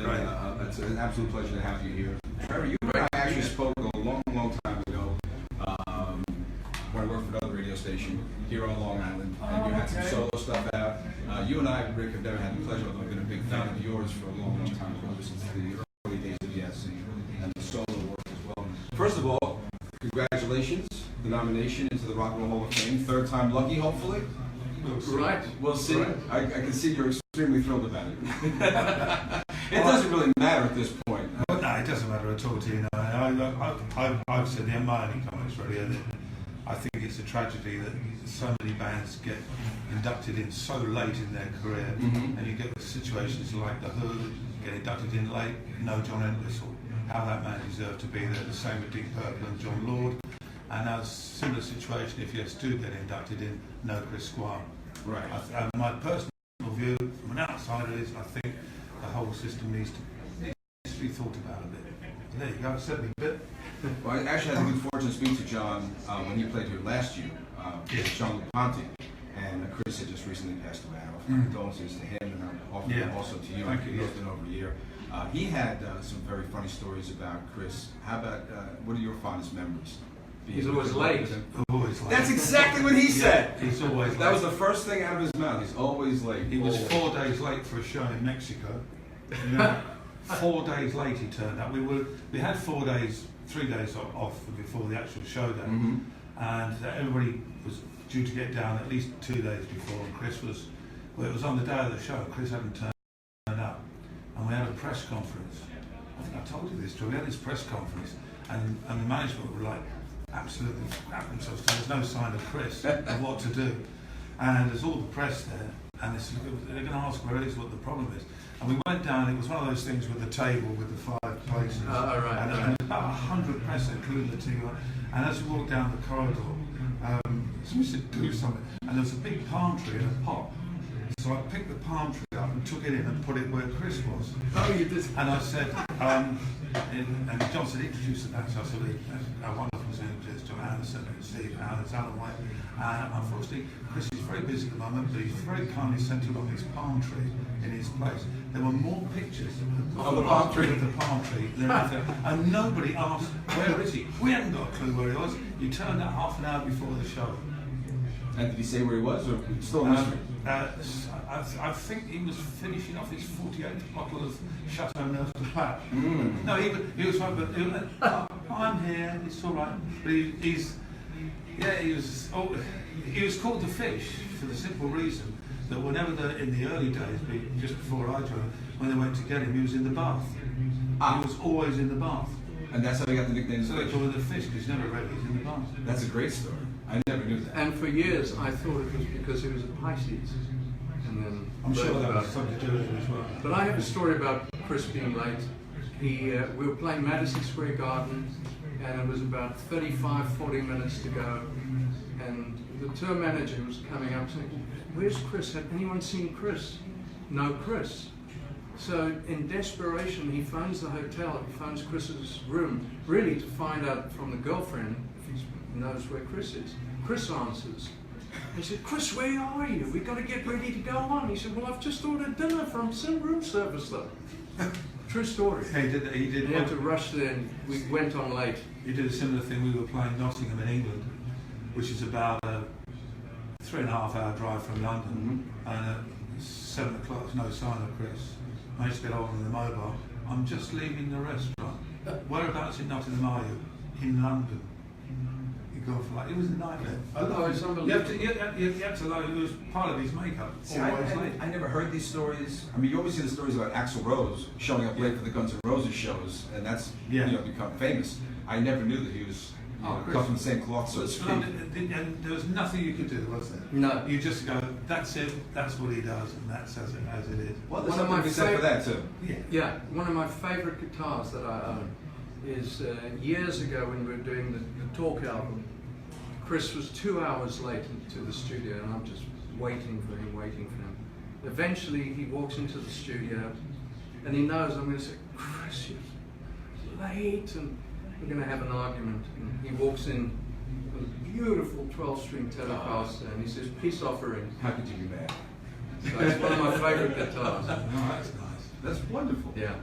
It's an absolute pleasure to have you here. Trevor, you and I actually spoke a long time ago when I worked for another radio station here on Long Island, and you had some solo stuff out. You and I, Rick, have never had the pleasure, although I've been a big fan of yours for a long time ago, since the early days of Yes and the solo work as well. First of all, congratulations, the nomination into the Rock and Roll Hall of Fame. Third time lucky, hopefully. Right. We'll see. Right. I can see you're extremely thrilled about it. It doesn't really matter at this point. Well, no, it doesn't matter at all to you. I've said in my only comments really that I think it's a tragedy that so many bands get inducted in so late in their career, and you get situations like The Who get inducted in late, no John Entwistle. How that man deserved to be there. The same with Deep Purple and John Lord. And now a similar situation if Yes do get inducted in, no Chris Squire. Right. My personal view from an outsider is I think the whole system needs to be thought about a bit. There you go, I said a bit. Well, I actually had the good fortune to speak to John when he played here last year, John LaPonte, and Chris had just recently passed away. I offer condolences to him, and I offer them also to you. Thank you. It's been over a year. He had some very funny stories about Chris. How about, what are your fondest memories? He's always late. Always late. That's exactly what he said. He's always late. That was the first thing out of his mouth. He's always late. He was 4 days late for a show in Mexico. You know, 4 days late he turned up. We had 4 days, 3 days off before the actual show day, and everybody was due to get down at least 2 days before. And Chris was, well, it was on the day of the show. Chris hadn't turned up, and we had a press conference. I think I told you this, Joe. We had this press conference, and the management were like, absolutely crap themselves. There's no sign of Chris of what to do, and there's all the press there, and they're going to ask where it is, what the problem is. And we went down. It was one of those things with the table with the 5 places, and about 100 press, including the TV. And as we walked down the corridor, somebody said do something, and there was a big palm tree in a pot. So I picked the palm tree up and took it in and put it where Chris was. Oh, you did. And I said, and John said, introduce the band. So I said, our wonderful singers, John Anderson and Steve Howard, Alan White. And unfortunately, Chris is very busy at the moment, but he's very kindly sent along his palm tree in his place. There were more pictures of the palm tree than anything. And nobody asked, where is he? We hadn't got a clue where he was. He turned up half an hour before the show. And did he say where he was, or still a mystery? I think he was finishing off his 48th bottle of Chateau Neuf de Pape. No, he was like, I'm here, it's all right. But he was called the Fish for the simple reason that whenever in the early days, just before I joined, when they went to get him, he was in the bath. He was always in the bath. And that's how he got the nickname. So they called him the Fish because he's never read he's in the bath. That's a great story. I never knew that. And for years, I thought it was because he was a Pisces. And then I'm sure that was something to do with it as well. But I have a story about Chris being late. We were playing Madison Square Garden, and it was about 35-40 minutes to go. And the tour manager was coming up saying, "Where's Chris? Had anyone seen Chris?" No Chris. So in desperation, he phones the hotel, he phones Chris's room, really to find out from the girlfriend if he knows where Chris is. Chris answers. He said, "Chris, where are you? We've got to get ready to go on." He said, "Well, I've just ordered dinner from some room service though." True story. He did. He had to rush there, and we went on late. He did a similar thing. We were playing Nottingham in England, which is about a 3.5 hour drive from London, and at 7 o'clock, no sign of Chris. Managed to get hold of the mobile. "I'm just leaving the restaurant." "Whereabouts in Nottingham are you?" "In London." You go for it was a nightmare. Oh, it's unbelievable. You had to know it was part of his makeup. See, I never heard these stories. I mean, you always see the stories about Axl Rose showing up late for the Guns N' Roses shows, and that's become famous. I never knew that he was cut from the same cloth, so to speak. And there was nothing you could do, was there? No. You just go, that's it, that's what he does, and that's as it is. Well, there's something to be said for that, too. Yeah, one of my favorite guitars that I own is years ago when we were doing the Talk album. Chris was 2 hours late to the studio, and I'm just waiting for him. Eventually, he walks into the studio, and he knows I'm going to say, "Chris, you're late," and we're going to have an argument. And he walks in with a beautiful 12-string Telecaster, and he says, "Peace offering." How could you be mad? So it's one of my favorite guitars. Oh, that's nice. That's wonderful. Yeah.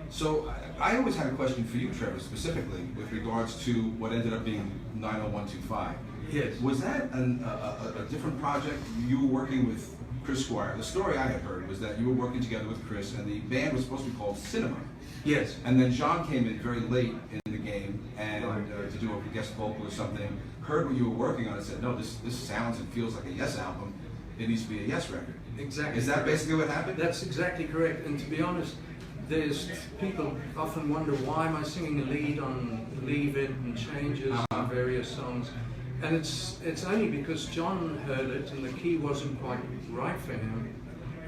So I always had a question for you, Trevor, specifically with regards to what ended up being 90125. Yes. Was that a different project? You were working with Chris Squire. The story I had heard was that you were working together with Chris, and the band was supposed to be called Cinema. Yes. And then John came in very late in the game and to do a guest vocal or something, heard what you were working on and said, no, this sounds and feels like a Yes album. It needs to be a Yes record. Exactly. Is that basically what happened? That's exactly correct. And to be honest, there's people often wonder, why am I singing a lead on Leave It and Changes and various songs? And it's only because John heard it and the key wasn't quite right for him,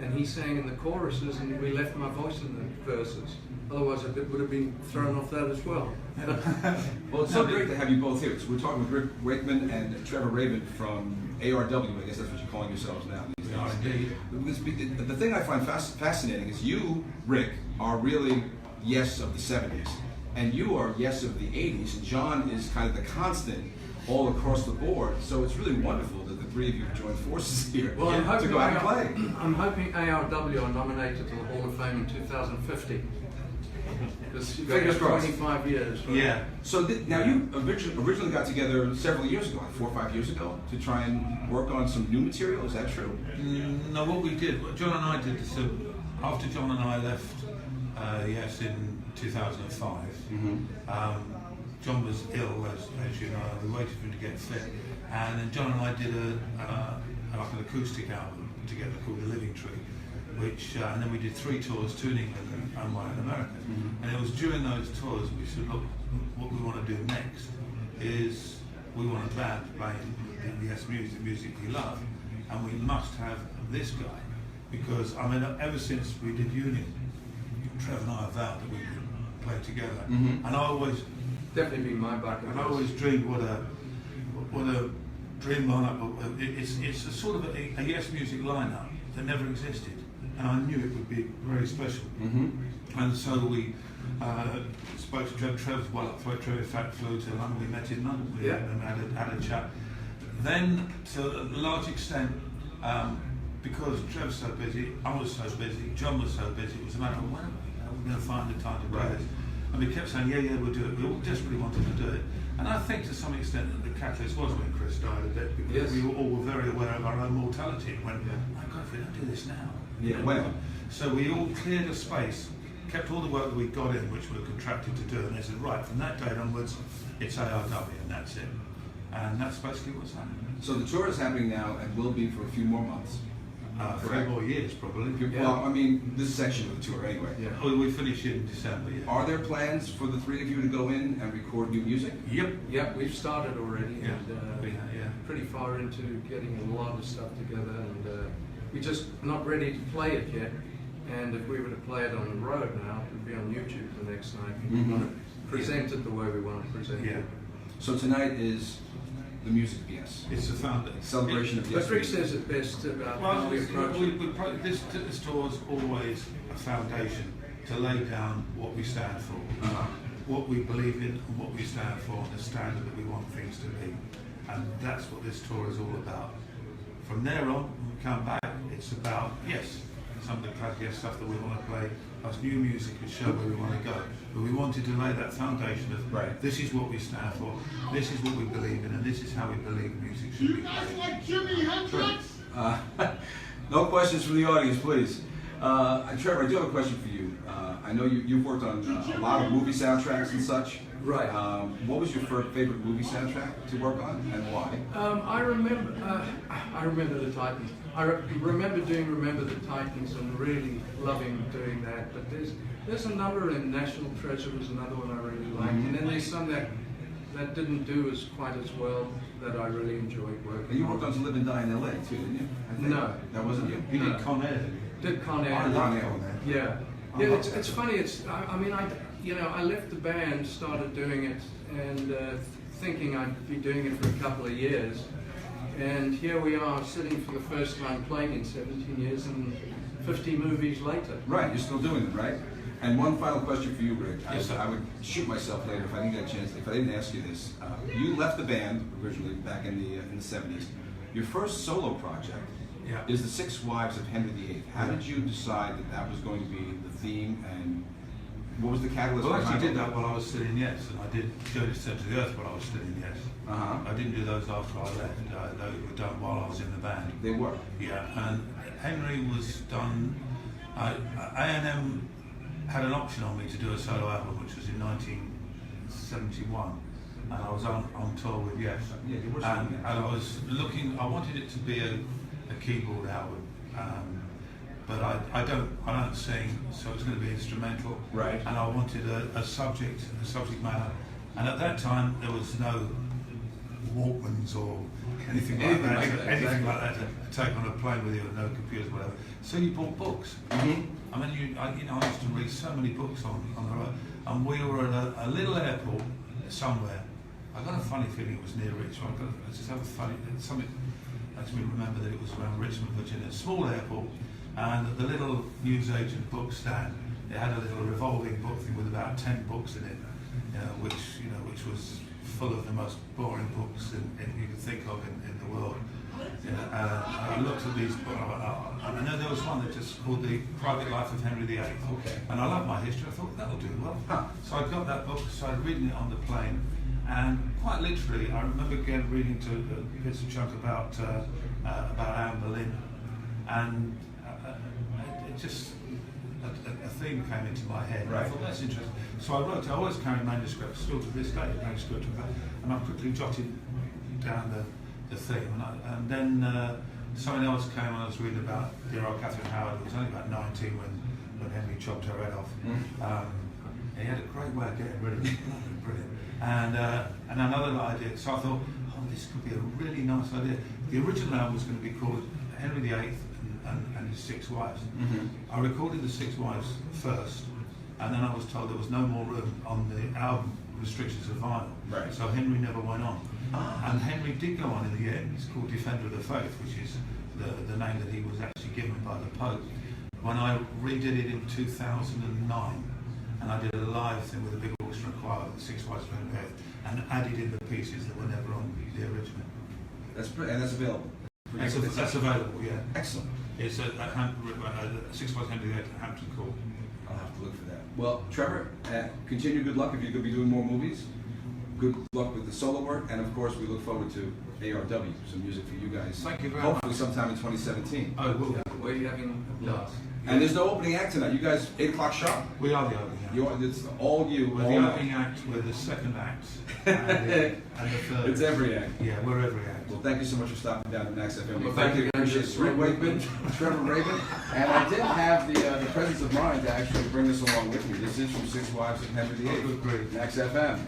and he sang in the choruses and we left my voice in the verses. Otherwise it would have been thrown off that as well. Well, it's so great to have you both here. So we're talking with Rick Wakeman and Trevor Rabin from ARW. I guess that's what you're calling yourselves now these days. The thing I find fascinating is you, Rick, are really Yes of the 70s, and you are Yes of the 80s, and John is kind of the constant all across the board. So it's really wonderful that the three of you have joined forces here Well, I'm hoping to go out and play. I'm hoping ARW are nominated to the Hall of Fame in 2050. Because you've Fingers got crossed. 25 years. Right? Yeah. So now you originally got together several years ago, like 4 or 5 years ago, to try and work on some new material. Is that true? No, what we did, John and I did this, after John and I left Yes in 2005, John was ill, as you know, we waited for him to get fit, and then John and I did like an acoustic album together called The Living Tree, which, and then we did 3 tours, 2 in England and 1 in America. And it was during those tours we said, look, what we want to do next is we want a band playing the Yes music we love, and we must have this guy, because I mean, ever since we did Union, Trevor and I have vowed that we would play together, and I always Definitely be my bucket list. I always dreamed what a dream lineup. It's a sort of a Yes music lineup that never existed, and I knew it would be very special. And so we spoke to Trevor. Trevor's well up for it. Trevor in fact flew to London. We met in London and had a chat. Then, to a large extent, because Trevor's so busy, I was so busy, John was so busy, it was a matter of when are we going to find the time to play this? And we kept saying, yeah, we'll do it. We all desperately wanted to do it. And I think to some extent that the catalyst was when Chris died a bit, because we all were very aware of our own mortality. And went, my God, if we don't do this now. So we all cleared a space, kept all the work that we got in, which we were contracted to do, and they said, right, from that day onwards, it's ARW, and that's it. And that's basically what's happening. So the tour is happening now and will be for a few more months. 3 more years, probably. Well, I mean, this section of the tour anyway. We finish in December, Are there plans for the three of you to go in and record new music? Yep, we've started already, and pretty far into getting a lot of stuff together, and we're just not ready to play it yet. And if we were to play it on the road now, it would be on YouTube the next night. We want to present it the way we want to present it. So tonight is the music piece. It's a celebration of But Rick says it best about how we approach it. This tour is always a foundation to lay down what we stand for, what we believe in and what we stand for, and the standard that we want things to be. And that's what this tour is all about. From there on, when we come back, it's about, some of the classic stuff that we want to play, plus new music and show where we want to go. But we wanted to lay that foundation of this is what we stand for, this is what we believe in, and this is how we believe music should be played. Like Jimi Hendrix? No questions from the audience, please. Trevor, I do have a question for you. I know you've worked on a lot of movie soundtracks and such. Right. What was your favorite movie soundtrack to work on, and why? I remember the Titans. I remember doing Remember the Titans and really loving doing that. But there's a number in National Treasure was another one I really liked, and then there's some that didn't do quite as well that I really enjoyed working. And you worked on To Live and Die in L.A. too, didn't you? I think. No, that wasn't you. You did Con Air. Did Con Air. I love Con Air. Yeah. It's funny. I left the band, started doing it, and thinking I'd be doing it for a couple of years. And here we are, sitting for the first time playing in 17 years and 50 movies later. Right, you're still doing it, right? And one final question for you, Rick. I would shoot myself later if I didn't get a chance, if I didn't ask you this. You left the band originally back in the 70s. Your first solo project Yeah. is the Six Wives of Henry VIII. How did you decide that that was going to be the theme, and what was the catalyst? Well, I behind actually did it? that while I was still in Yes, and I did Journey to the Earth while I was still in Yes. I didn't do those after I left. Those were done while I was in the band. They were. Yeah, and Henry was done. A&M had an option on me to do a solo album, which was in 1971, and I was on tour with Yes. Yeah, you were. And I was looking. I wanted it to be a keyboard album, but I don't sing, so it's going to be instrumental. Right. And I wanted a subject matter, and at that time there was no Walkmans or anything like that to take on a plane with you, and no computers, whatever. So you bought books. I mean, I used to read so many books on the road, and we were at a little airport somewhere. I got a funny feeling it was near Richmond. I just have a funny something makes me remember that it was around Richmond, Virginia, a small airport, and at the little newsagent book stand, it had a little revolving book thing with about 10 books in it, which was full of the most boring books you could think of in the world. I looked at these books, and I know there was one that just called The Private Life of Henry VIII. Okay. And I love my history. I thought that'll do well. So I got that book, started reading it on the plane, and quite literally, I remember again reading bits of chunk about Anne Boleyn, and it just a theme came into my head. Right. I thought that's interesting. So I wrote. I always carry manuscripts, still to this day, manuscript of that, and I quickly jotted down the theme, and then something else came, and I was reading about dear old Catherine Howard, who was only about 19 when Henry chopped her head off. And he had a great way of getting rid of it. Brilliant. And another idea, so I thought, this could be a really nice idea. The original album was going to be called Henry VIII and His Six Wives. I recorded the Six Wives first, and then I was told there was no more room on the album, restrictions of vinyl. Right. So Henry never went on. And Henry did go on in the end. It's called Defender of the Faith, which is the name that he was actually given by the Pope. When I redid it in 2009, and I did a live thing with a big orchestra choir, the Six Wives of Henry VIII, and added in the pieces that were never on the original. And that's available. That's available, yeah. Excellent. It's a Six Wives of Henry VIII at Hampton Court. I'll have to look for that. Well, Trevor, continue good luck if you're going to be doing more movies. Good luck with the solo work, and of course, we look forward to ARW, some music for you guys. Thank you very Hopefully much. sometime in 2017. Oh, we'll. Where are you having a blast? And there's no opening act tonight. You guys, 8 o'clock sharp? We are the opening act. It's all you. We're all the night. opening act, we're the second act, and the third. It's every act. Yeah, we're every act. Well, thank you so much for stopping down to Max FM. Well, thank you again. Appreciate it. Rick Wakeman, Trevor Rabin, and I did have the presence of mind to actually bring this along with me. This is from Six Wives of Henry VIII. Great. Max FM.